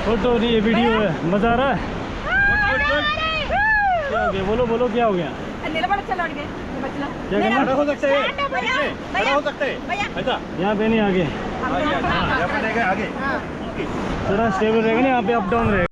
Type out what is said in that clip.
Photo नहीं ये video है। मजा आ रहा है? क्या हो गया? बोलो बोलो क्या हो गया? నిలబడ చలాడ్ गए बचला क्या करना? खड़ा हो सकते हैं खड़ा हो सकते हैं ऐसा यहाँ पे नहीं आगे, यहाँ पर आगे थोड़ा स्टेबल रहेगा ना, यहाँ पे अप डाउन रहेगा।